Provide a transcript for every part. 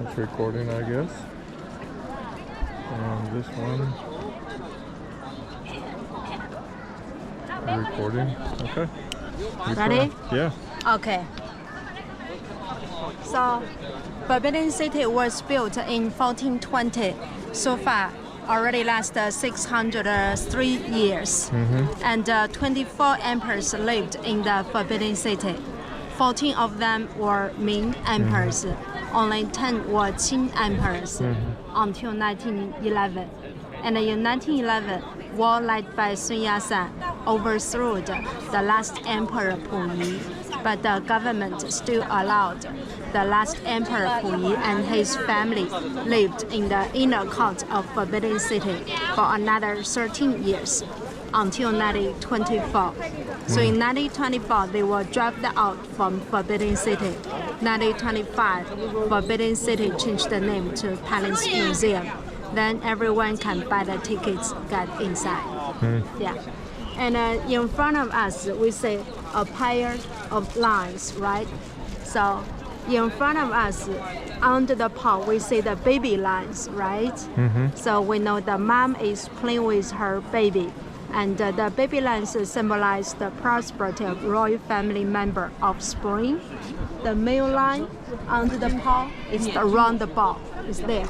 It's recording, I guess. And this one. Recording. Okay. Ready? Yeah. Okay. So, Forbidden City was built in 1420. So far, already lasted 603 years. And 24 emperors lived in the Forbidden City. 14 of them were Ming emperors. Only 10 were Qing emperors until 1911. And in 1911, war led by Sun Yat-sen overthrew the last emperor Pu Yi, but the government still allowed the last emperor Pu Yi and his family lived in the inner court of Forbidden City for another 13 years until 1924. So in 1924, they were dropped out from Forbidden City. 1925, Forbidden City changed the name to Palace Museum. Then everyone can buy the tickets, get inside. Yeah. And in front of us, we see a pair of lines, right? So in front of us, under the pole, we see the baby lines, right? So we know the mom is playing with her baby. And the baby lines symbolize the prosperity of royal family member of spring. The male line under the pole is the round ball. It's there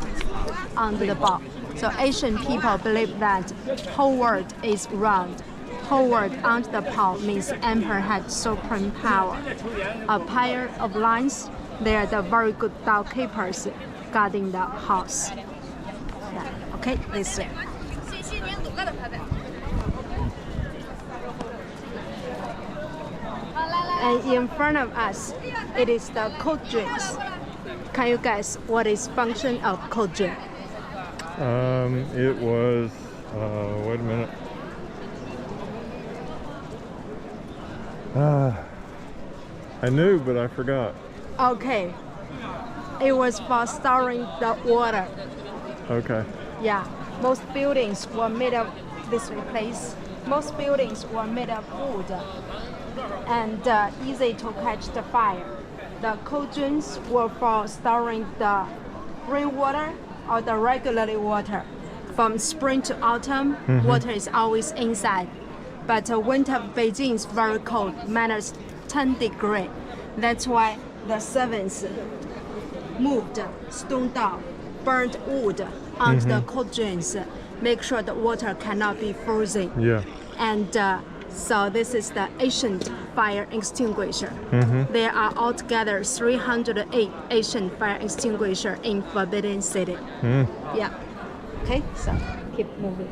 under the ball. So Asian people believe that whole world is round. Whole world under the pole means emperor had supreme power. A pair of lines, they are the very good Tao keepers guarding the house. Yeah. Okay, this way. And in front of us, it is the cold drinks. Can you guess what is function of cold drink? It was, wait a minute. I knew, but I forgot. Okay. It was for storing the water. Okay. Yeah. Most buildings were made of this place. Most buildings were made of wood and easy to catch the fire. The cauldrons were for storing the rainwater or the regular water. From spring to autumn, water is always inside. But winter Beijing is very cold, minus 10 degrees. That's why the servants moved stone down, burned wood onto the cauldrons, make sure the water cannot be frozen. Yeah. And so this is the ancient fire extinguisher. There are altogether 308 ancient fire extinguishers in Forbidden City. Yeah. Okay, so keep moving.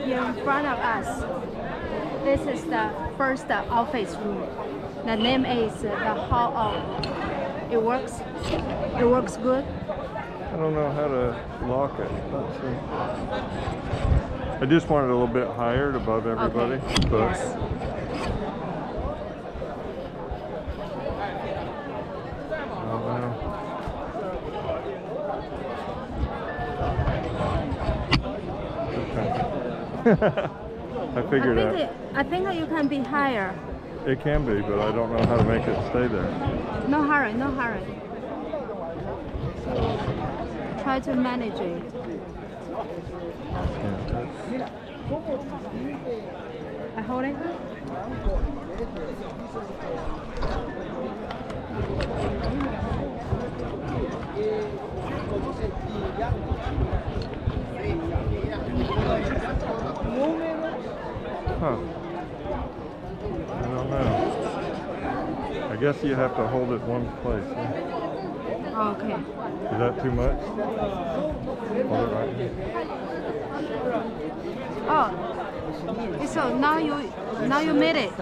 In front of us, this is the first office room. The name is the Hall of. It works. It works good. I don't know how to lock it. Let's see. I just want it a little bit higher above everybody. Okay. But Yes. I figured out. I think you can be higher. It can be, but I don't know how to make it stay there. No hurry, no hurry. Try to manage it. Yeah. I hold it. Huh. I don't know. I guess you have to hold it one place. Huh? Okay. Is that too much? Hold it right here. Oh, so now you made it.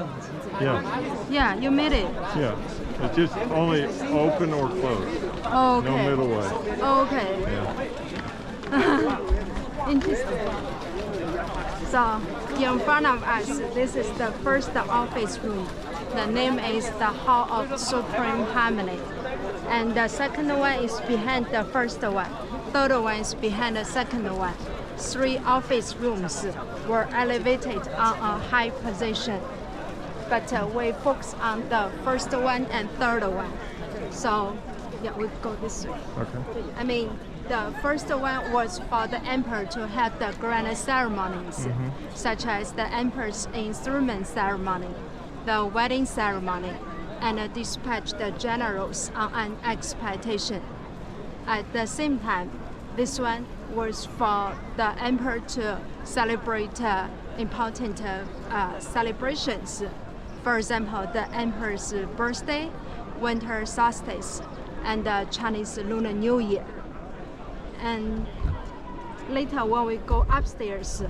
Yeah. Yeah, you made it. Yeah. It's just only open or closed. Okay. No middle way. Okay. Yeah. Interesting. So in front of us, this is the first office room. The name is the Hall of Supreme Harmony. And the second one is behind the first one. Third one is behind the second one. 3 office rooms were elevated on a high position. But we focus on the first one and third one. So yeah, we go this way. Okay. I mean, the first one was for the emperor to have the grand ceremonies, such as the emperor's instrument ceremony, the wedding ceremony, and dispatch the generals on an expedition. At the same time, this one was for the emperor to celebrate important celebrations. For example, the emperor's birthday, winter solstice, and the Chinese Lunar New Year. And later when we go upstairs,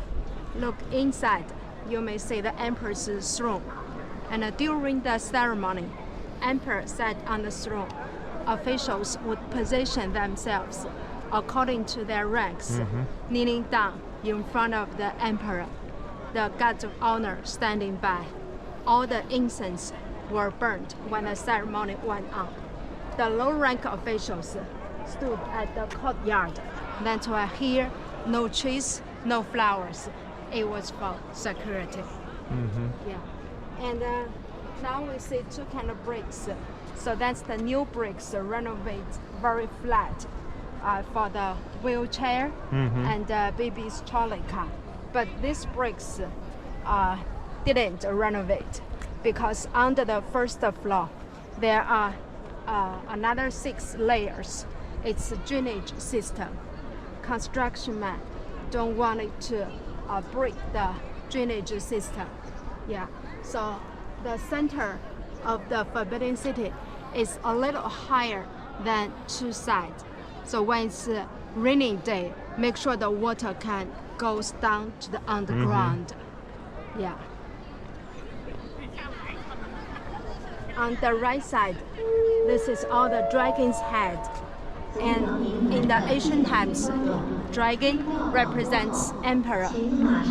look inside, you may see the emperor's throne. And during the ceremony, emperor sat on the throne. Officials would position themselves according to their ranks, kneeling down in front of the emperor. The guards of honor standing by. All the incense were burnt when the ceremony went on. The low-rank officials stood at the courtyard. That's why here, no trees, no flowers. It was for security. Yeah. And now we see 2 kind of bricks. So that's the new bricks, renovate very flat for the wheelchair and baby's trolley car. But these bricks didn't renovate because under the first floor there are another 6 layers. It's a drainage system. Construction man don't want it to break the drainage system. Yeah. So the center of the Forbidden City is a little higher than 2 sides. So when it's a raining day, make sure the water can goes down to the underground. Yeah. On the right side, this is all the dragon's head. And in the ancient times, dragon represents emperor,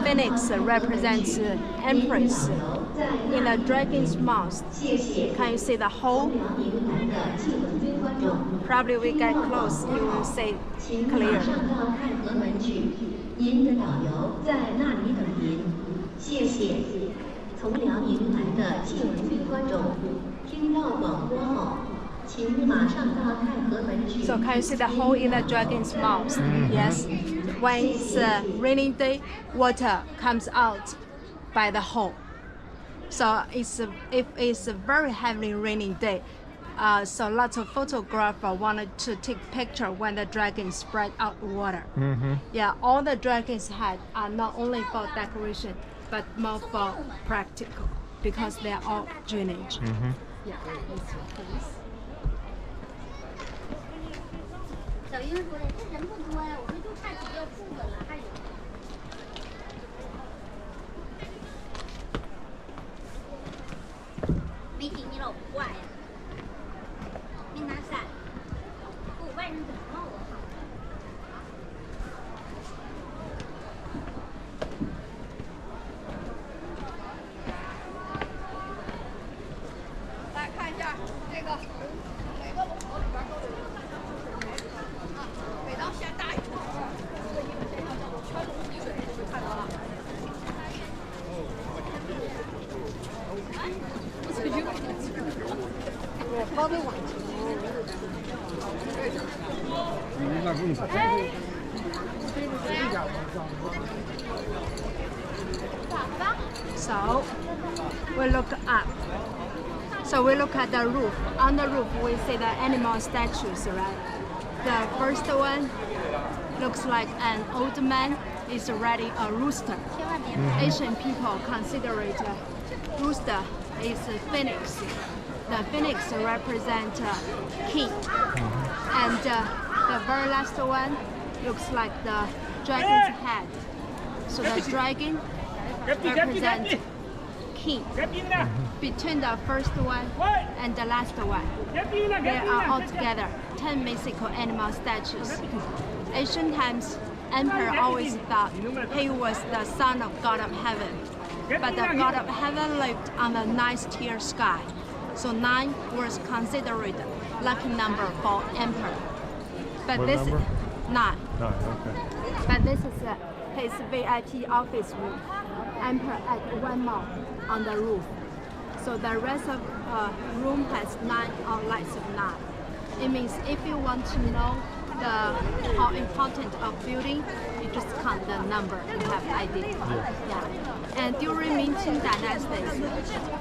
phoenix represents empress. In the dragon's mouth, can you see the hole? Probably we get close, you will see clear. So can you see the hole in the dragon's mouth? Yes. When it's a raining day, water comes out by the hole. So if it's a very heavily raining day, so lots of photographers wanted to take picture when the dragon spread out water. Yeah, all the dragon's head are not only for decoration, but more for practical because they are all drainage. Yeah. 小英说的，这人不多呀，我们就看几个部分了，还有。没听你老话呀，没拿伞，给我外人怎么闹啊？来看一下这个，每个龙头里边都有。 每当下大雨，这个衣服身上叫做。So we look up. So we look at the roof. On the roof, we see the animal statues, right? The first one looks like an old man. Is already a rooster. Asian people consider it a rooster is a phoenix. The phoenix represents king. And the very last one looks like the dragon's head. So the dragon represents king. Between the first one and the last one, there are altogether 10 mythical animal statues. Ancient times, Emperor always thought he was the son of God of heaven. But the God of heaven lived on the ninth tier sky. So 9 was considered lucky number for emperor. But What this number? is 9. 9, okay. But this is his VIP office room. Emperor at one more on the roof. So the rest of room has 9 outlets of 9. It means if you want to know how important of building, you just count the number. You have idea. Yeah. And during Ming-Qing dynasties,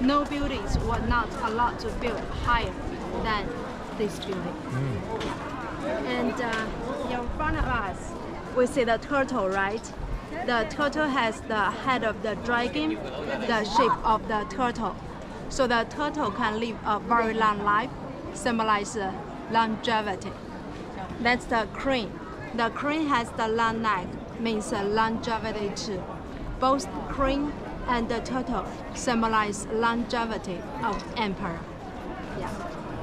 no buildings were not allowed to build higher than this building. And in front of us, we see the turtle, right? The turtle has the head of the dragon, the shape of the turtle. So the turtle can live a very long life, symbolize longevity. That's the crane. The crane has the long neck, means longevity too. Both crane and the turtle symbolize longevity of emperor. Yeah.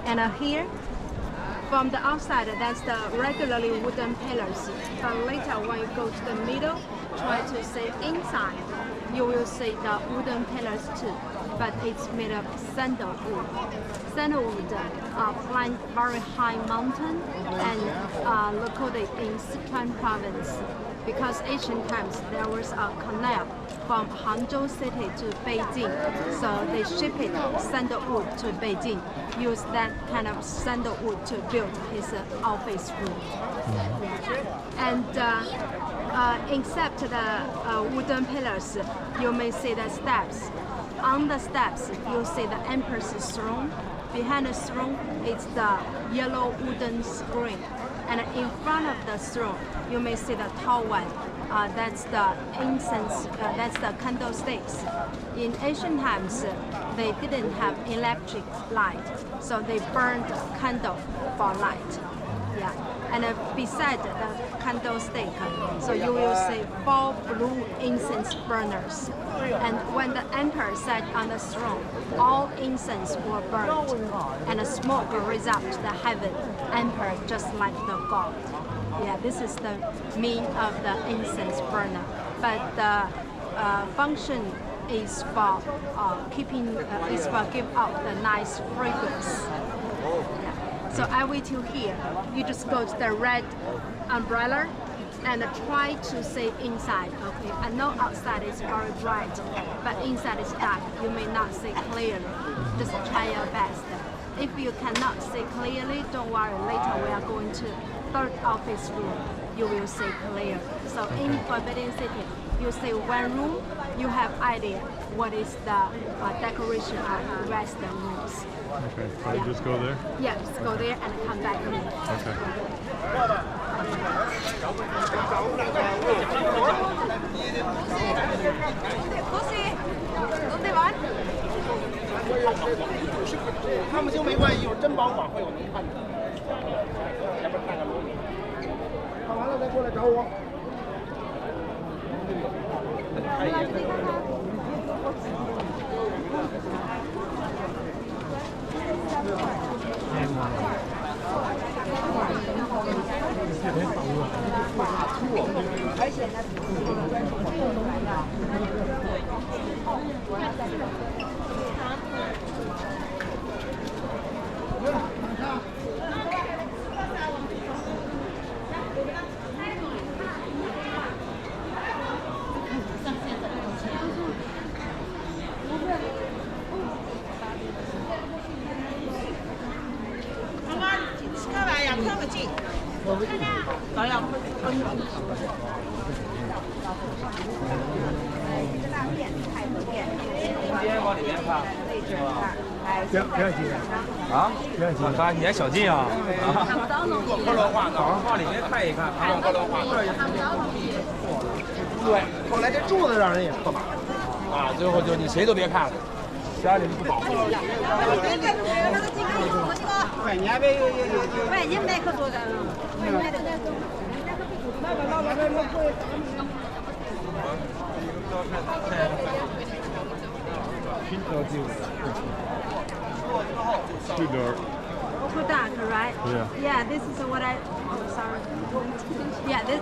And here, from the outside, that's the regularly wooden pillars. But later, when you go to the middle, try to see inside, you will see the wooden pillars too. But it's made of sandalwood. Sandalwood climbed very high mountain and located in Sichuan province. Because ancient times there was a canal from Hangzhou city to Beijing, so they shipped sandalwood to Beijing. Use that kind of sandalwood to build his office room. And except the wooden pillars, you may see the steps. On the steps, you see the emperor's throne. Behind the throne is the yellow wooden screen. And in front of the throne, you may see the tall one. That's the incense, that's the candlesticks. In ancient times, they didn't have electric light, so they burned candle for light. Yeah. And beside the candlestick, so you will see 4 blue incense burners. And when the emperor sat on the throne, all incense were burned, and the smoke rose up to the heaven. Emperor just like the god. Yeah, this is the meaning of the incense burner. But the function is for give out the nice fragrance. Yeah. So I wait till here. You just go to the red umbrella and try to see inside. Okay, I know outside is very bright, but inside is dark. You may not see clearly. Just try your best. If you cannot see clearly, don't worry. Later we are going to third office room. You will see clear. So in Forbidden City, you see one room. You have idea what is the decoration of the rest of the rooms. Okay, so I just go there? Yeah, just go there and come back here. Okay. ¿Dónde van? 他们就没关系，有珍宝馆会有能看的。要不然大概轮你。看完了再过来找我。看一眼。不要紧啊，我看你还小劲啊！往里面看一看，对，后来这柱子让人也破了啊，最后就你谁都别看了，家里不保护。快，你还别快，你买可多的。Too dark. Too dark, right? Yeah. Yeah, this is what I. Oh, sorry. Yeah, this.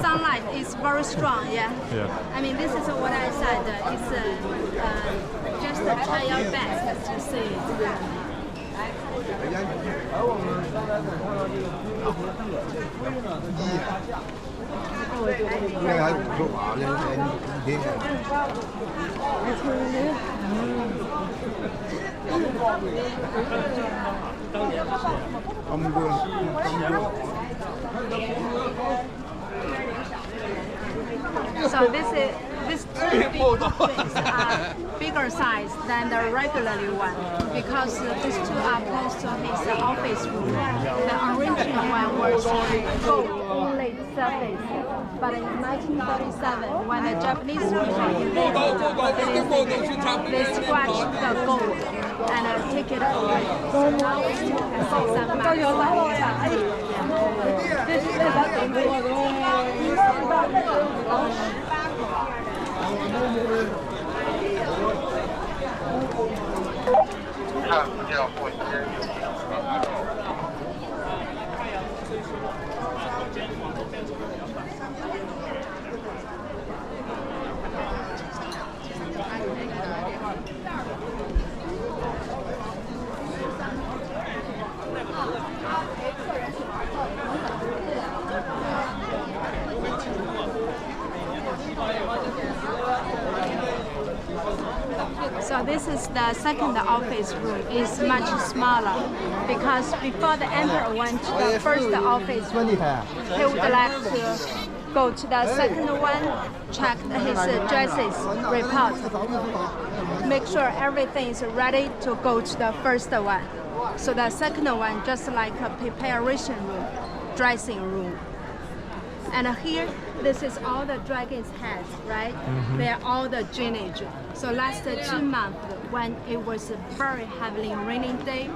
Sunlight is very strong. Yeah. Yeah. I mean, this is what I said. It's just try your best to see it. 应该还不错吧？这一天。So these two big coffins are bigger size than the regularly one because these two are close to his office room. The original one was gold only surface, but in 1937, when the Japanese people invaded the facility, they scratched the gold and take it away. So now we still can see some marks. This is So this is the second office room. It's much smaller because before the emperor went to the first office room, he would like to go to the second one, check his dresses report, make sure everything is ready to go to the first one. So the second one just like a preparation room, dressing room. And here, this is all the dragon's heads, right? They're all the drainage. So last 2 months, when it was a very heavily raining day,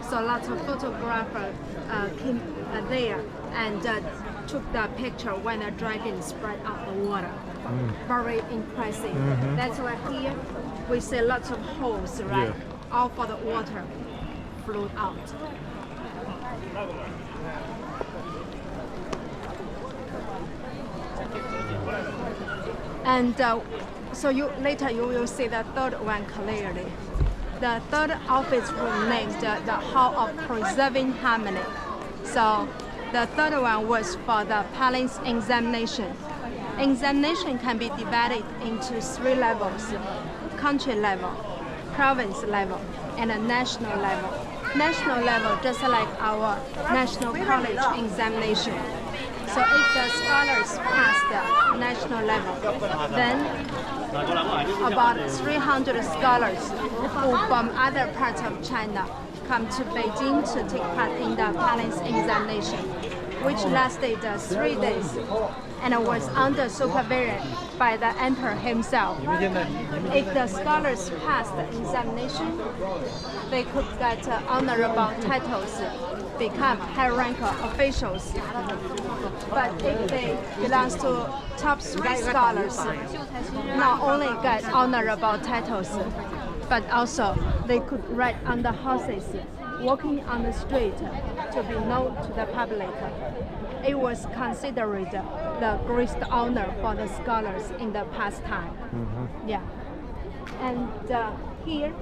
so lots of photographers came there and took the picture when the dragon spread out the water. Very impressive. That's why here we see lots of holes, right? Yeah. All for the water flowed out. And so later you will see the third one clearly. The third office room named the Hall of Preserving Harmony. So the third one was for the palace examination. Examination can be divided into 3 levels: country level, province level, and a national level. National level, just like our national college examination. So if the scholars pass the national level, then about 300 scholars who from other parts of China come to Beijing to take part in the palace examination, which lasted 3 days and was under supervision by the emperor himself. If the scholars passed the examination, they could get honorable titles, become high-rank officials. But if they belong to top 3 scholars, not only get honorable titles, but also they could ride on the horses, walking on the street to be known to the public. It was considered the greatest honor for the scholars in the past time. Yeah. And here,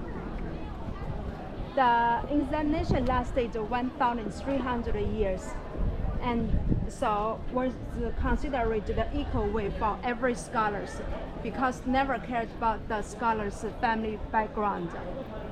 the examination lasted 1,300 years, and so was considered the equal way for every scholars, because never cared about the scholar's family background.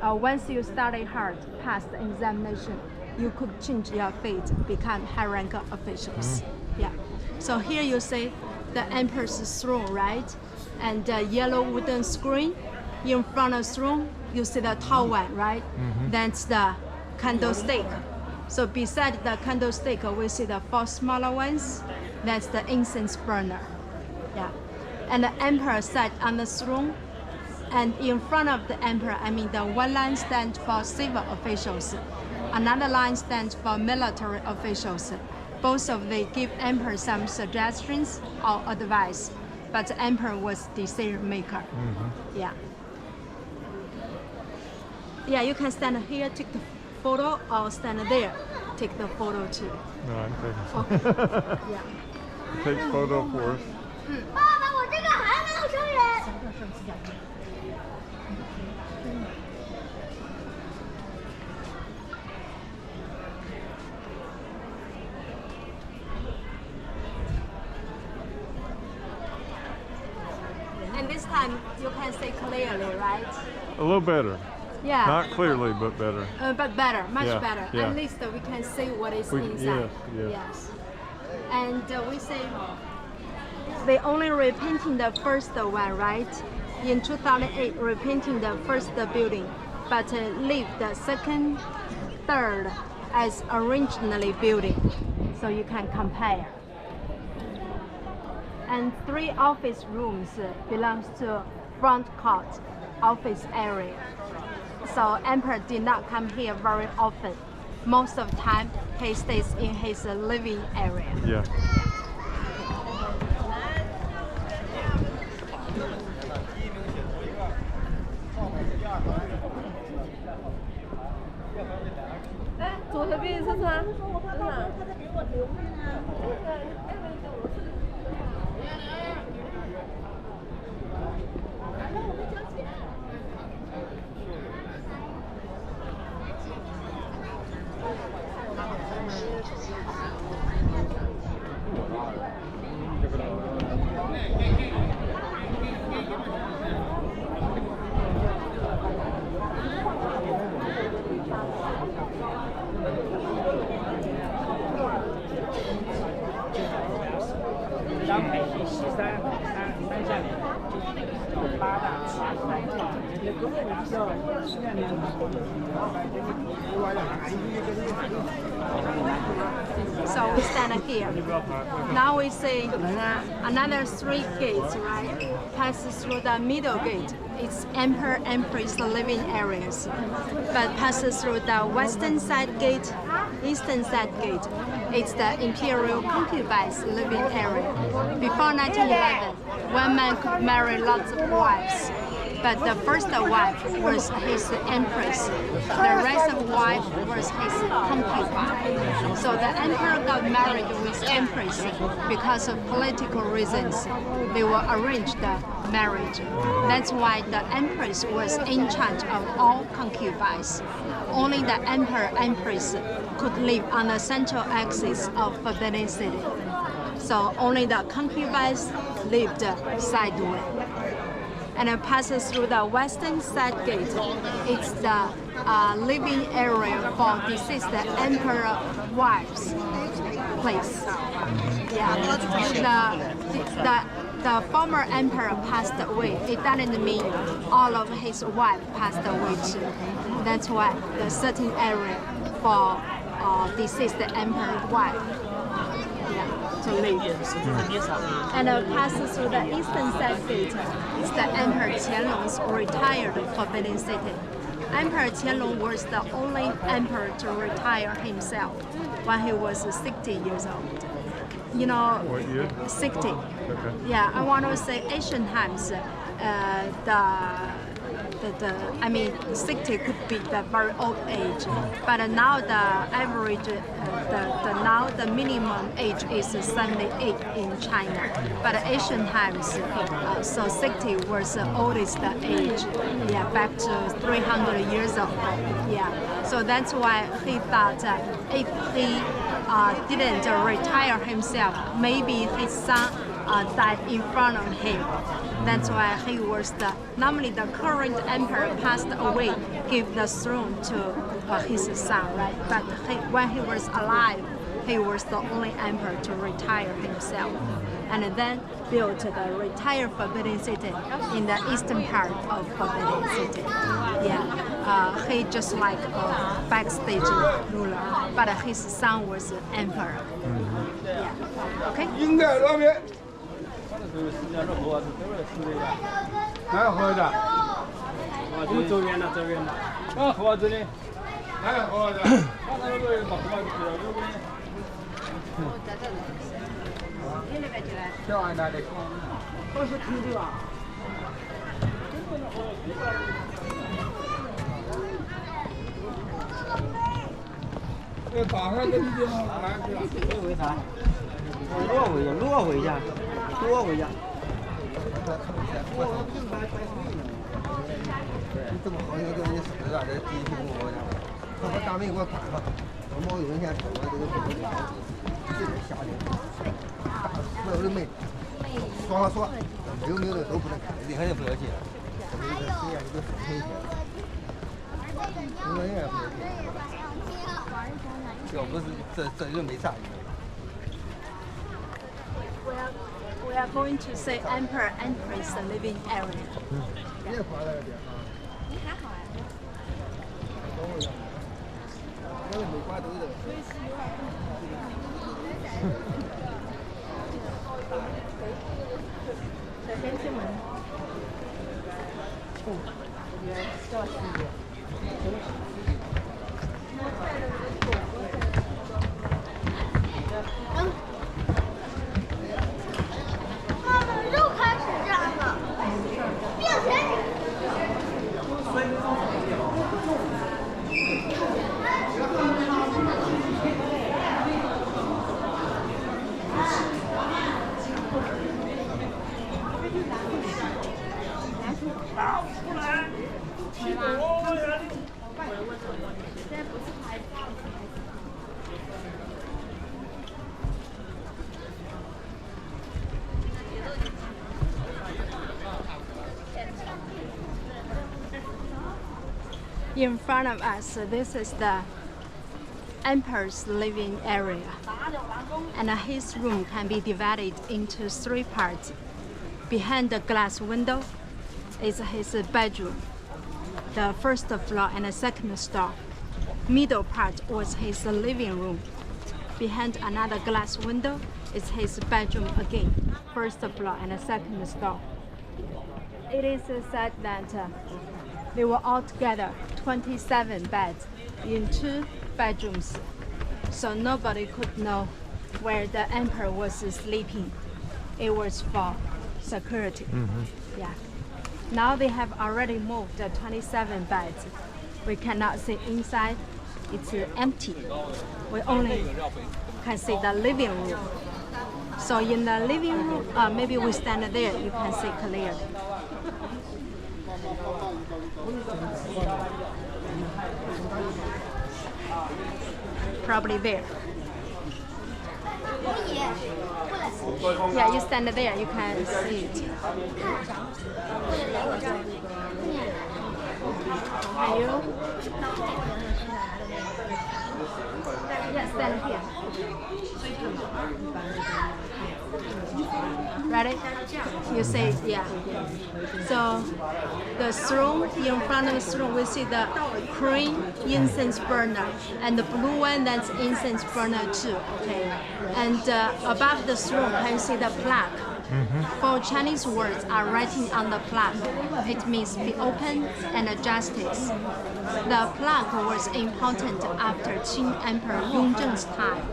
Once you study hard, pass the examination, you could change your fate, become high-rank officials. Yeah. So here you see the emperor's throne, right? and a yellow wooden screen. In front of the throne, you see the tall one, right? That's the candlestick. So beside the candlestick, we see the 4 smaller ones. That's the incense burner. Yeah. And the emperor sat on the throne. And in front of the emperor, the one line stands for civil officials. Another line stands for military officials. Both of them give emperor some suggestions or advice. But the emperor was decision maker. Yeah. Yeah, you can stand here, take the photo, or stand there, take the photo too. No, I'm taking Okay. Yeah. Take photo for us. 爸爸，我这个还没有生人。 And this time you can see clearly, right? A little better. Yeah. Not clearly, but better. But better, much Yeah, better. yeah. At least we can see what is We- inside. yes. And we say they only repainting the first one, right? In 2008, repainting the first building, but leave the second, third as originally building, so you can compare. And 3 office rooms belongs to front court office area. So emperor did not come here very often. Most of the time, he stays in his living area. Yeah. So we stand here. Now we see another 3 gates, right? Passes through the middle gate. It's emperor empress living areas. But passes through the western side gate, eastern side gate. It's the imperial concubines living area. Before 1911, one man could marry lots of wives. But the first wife was his empress. The rest of wife was his concubine. So the emperor got married with empress because of political reasons. They will arrange the marriage. That's why the empress was in charge of all concubines. Only the emperor empress could live on the central axis of Forbidden City. So only the concubines lived sideways. And it passes through the western side gate. It's the living area for deceased emperor wives place. Yeah, the former emperor passed away. It doesn't mean all of his wife passed away too. That's why the certain area for deceased emperor wife. To live. And passes through the eastern side gate. It's the Emperor Qianlong's retired Forbidden City. Emperor Qianlong was the only emperor to retire himself when he was 60 years old. You know, What year? 60. Okay. Yeah, I want to say ancient times, 60 could be the very old age, but now the average, the minimum age is 78 in China. But ancient times, so 60 was the oldest age, yeah, back to 300 years ago. Yeah, so that's why he thought if he didn't retire himself, maybe his son died in front of him. That's why he was normally the current emperor passed away, give the throne to his son, right? But when he was alive, he was the only emperor to retire himself. and then built the retired Forbidden City in the eastern part of Forbidden City. Yeah, he just like a backstage ruler, but his son was emperor. Yeah, okay. 应该那边。哪个喝的？我们走远了，走远了。啊，喝这里。哪个喝的？跳完哪里？都是空的吧？这打上这地方来去了。为啥？落回去，多回去。你这么好，你给你死了，这第一批我讲，他把大门给我关了，我毛有人先走了，这个不能这点下去，所有的门装了锁，没有的都不能开，厉害的不要进。这个虽然这个风险一些，工作人员不要进。要不是这人没啥。 We are going to say Emperor Empress living area. 别挂在这边啊！你还好呀？我没挂都的。In front of us, this is the emperor's living area, and his room can be divided into 3 parts. Behind the glass window is his bedroom, the first floor and the second floor. Middle part was his living room. Behind another glass window is his bedroom again, first floor and the second floor. It is said that there were altogether 27 beds in 2 bedrooms, so nobody could know where the emperor was sleeping. It was for security. Yeah. Now they have already moved the 27 beds. We cannot see inside. It's empty. We only can see the living room. So in the living room, maybe we stand there, you can see clearly. Probably there. Yeah, you stand there, you can see it. Are you? Yeah, stand here. Ready? You say, yeah. So the throne, in front of the throne, we see the green incense burner, and the blue one, that's incense burner too, okay? And above the throne, can you see the plaque? For Chinese words are writing on the plaque. It means be open and justice. The plaque was important after Qing Emperor Yongzheng's time.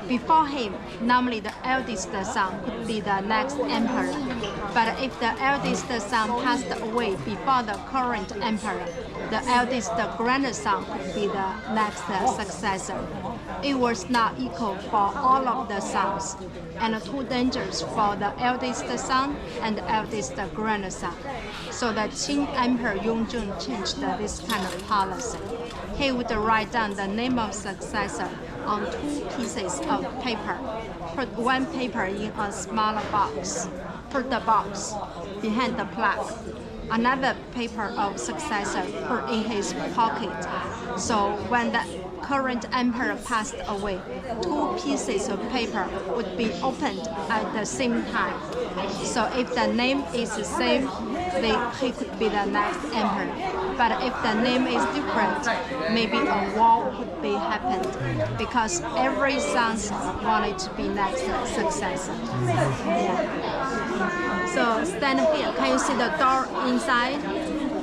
Before him, normally the eldest son could be the next emperor. But if the eldest son passed away before the current emperor, the eldest grandson could be the next successor. It was not equal for all of the sons, and too dangerous for the eldest son and the eldest grandson. So the Qing Emperor Yongzheng changed this kind of policy. He would write down the name of successor on 2 pieces of paper. Put one paper in a smaller box. Put the box behind the plaque. Another paper of successor put in his pocket. So when the current emperor passed away, 2 pieces of paper would be opened at the same time. So if the name is the same, he could be the next emperor. But if the name is different, maybe a war would be happened because every son wanted to be next successor. Yeah. So stand here. Can you see the door inside?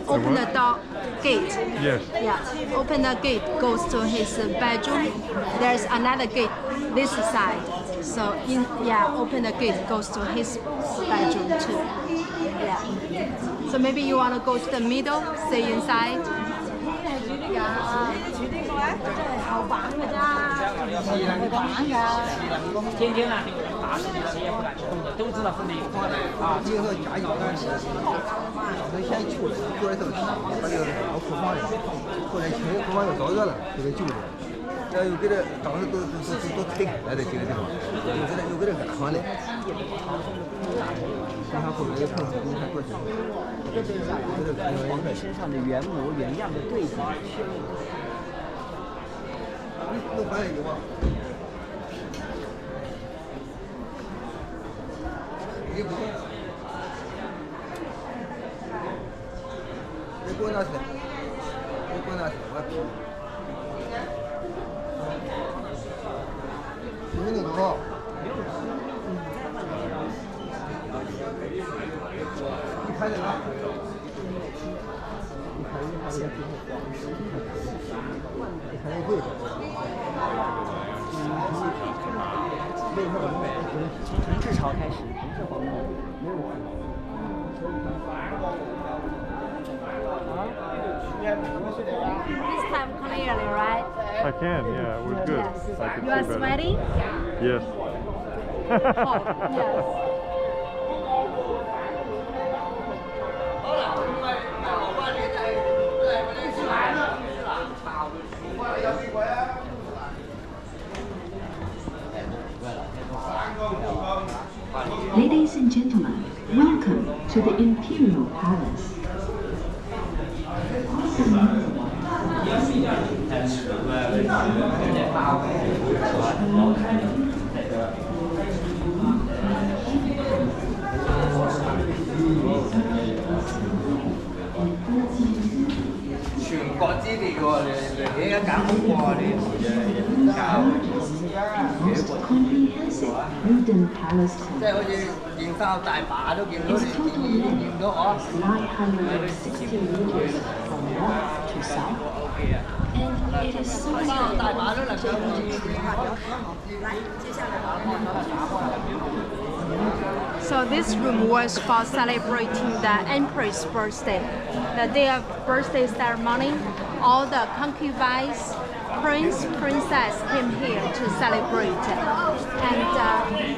Open the door gate. Yes. Yeah. Open the gate goes to his bedroom. There's another gate this side. So open the gate goes to his bedroom too. Yeah. So maybe you want to go to the middle, stay inside. 天天啊，打死你了，你也不敢去动的，都知道是哪个啊。今后加油，但是能先救人，救人都把这个老库房里，后来清库房又烧热了，就给救的。要有给这当时都推开了的这个地方，有给这安放的。你看后面有棚子，你看多深。皇帝身上的原模原样的对子。能搬有吗？你不，你给我拿去，你给我拿去，我批。你那个好。你看这个。从至朝开始，不是皇帝，没有皇帝。This time clearly, right? I can, yeah, it was good. Yes. I could You are see better. sweating? Yes. Yes. Ladies and gentlemen, welcome to the Imperial Palace. Most comprehensive wooden palace complex. Its total length is 960 meters from north to south, and it is So this room was for celebrating the emperor's birthday. The day of birthday ceremony, all the concubines, prince, princess came here to celebrate and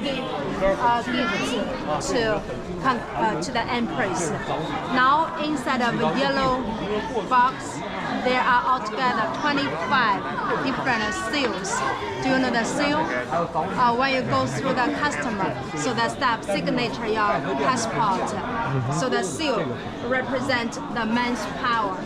give gifts to the empress. Now, instead of a yellow box, there are altogether 25 different seals. Do you know the seal? When you go through the customer, so the staff signature your passport. So the seal represents the man's power.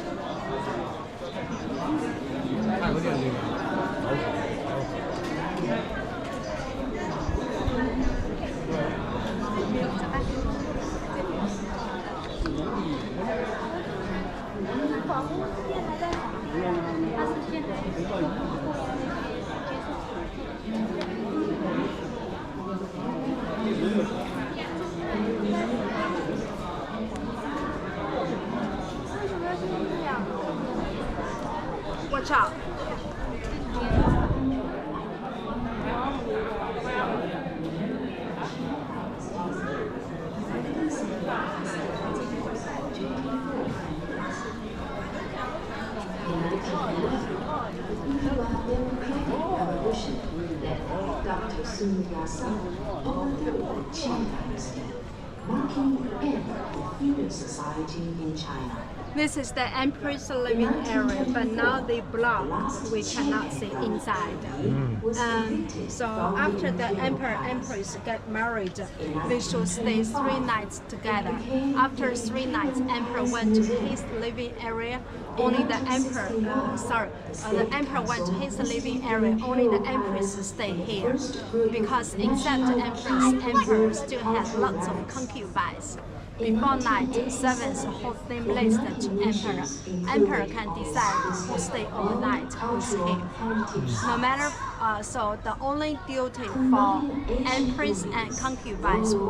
Watch out. Dr. Sun Yat-sen of the Qing dynasty. marking the end of feudal society in China. This is the emperor's living area, but now they block. We cannot see inside. So after the emperor empress get married, they should stay 3 nights together. After 3 nights, emperor went to his living area. Only the emperor, the emperor went to his living area. Only the empress stay here, because except the emperor still has lots of concubines. Before night, servants hold them list to emperor. Emperor can decide who stay overnight with him. No matter, so the only duty for empress and concubines was